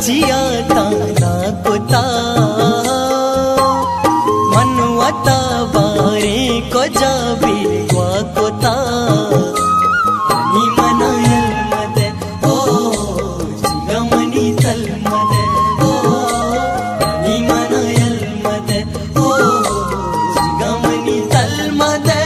जिया ताना कोता मनवता बारे को जाबी वा कोता नि मनायल मदे ओ जिगमनी तल मदे ओ नि मनायल मदे ओ जिगमनी तल मदे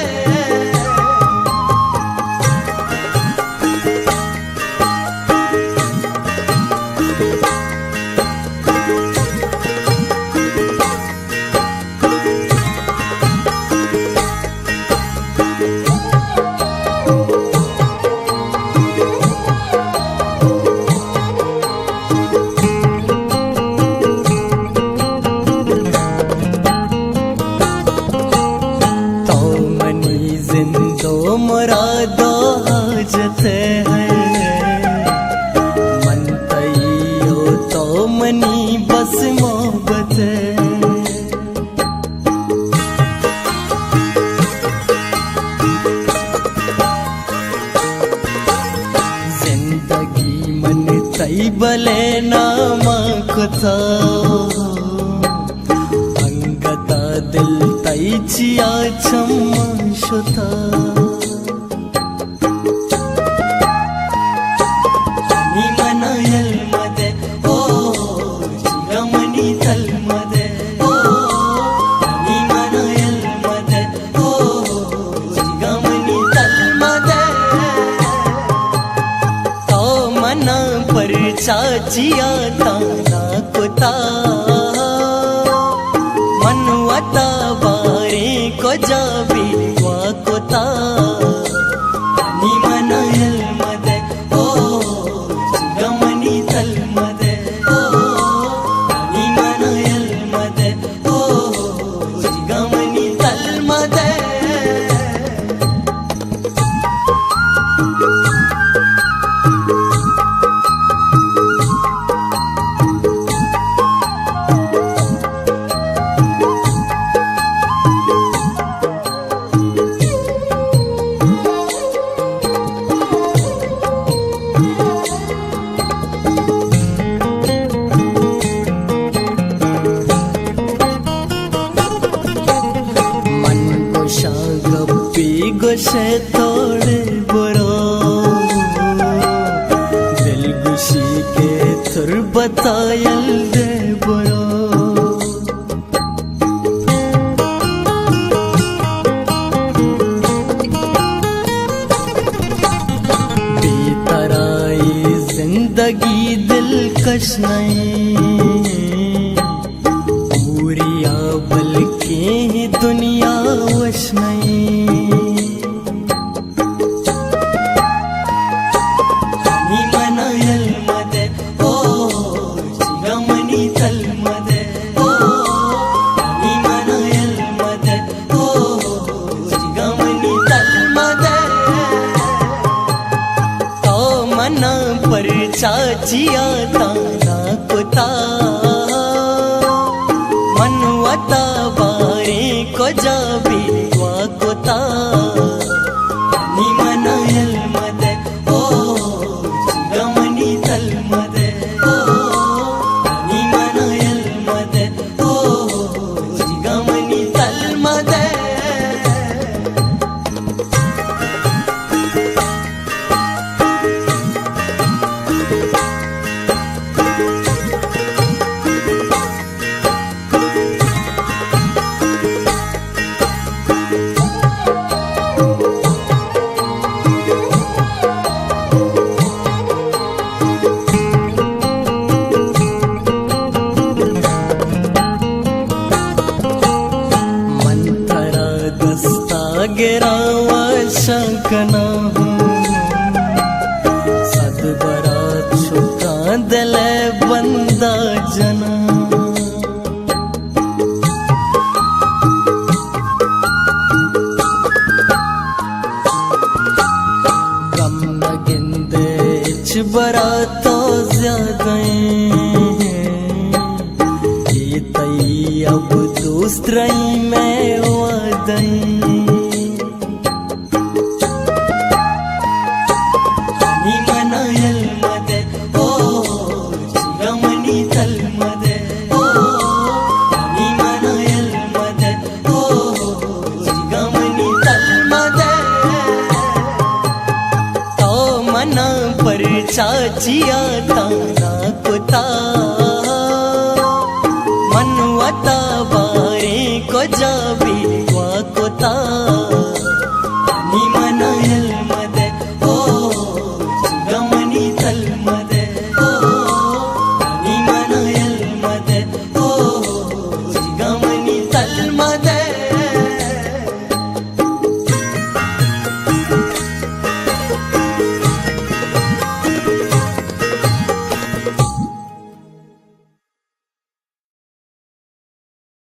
मुरादो हाजते हैं मन तैयो तो मनी बस मोहब्बत जिंदगी मन तई बले नामा कुता अंगता दिल तई चिया छम्मा शुता चाचिया ताना कोता मनवता बारे को जाबी वा कोता नि मनायल मदे ओ जिगमनी तल मदे ओ नि मनायल मदे ओ जिगमनी तल मदे गोशे तोड़े बरो दिल गुशी के थुर बतायल दे बरो बेतराई जिंदगी दिलकश नहीं पूरिया बल्कि दुनिया वश नहीं चाचिया ताना कोता मनवता बारे को जाबी वा कोता नि मनायल मदे ओ जिगमनी तल मदे ओ नि मनायल मदे ओ जिगमनी तल मदे गिरावा शंकना सदबरा छुका दले बंदा जना गम न गिंदे बरा तो ज्यादा ये तई अब दोस्त रही मैं वादई नि मनायल मदे ओ जिगमनी जिया ताना कुता मनुआ ता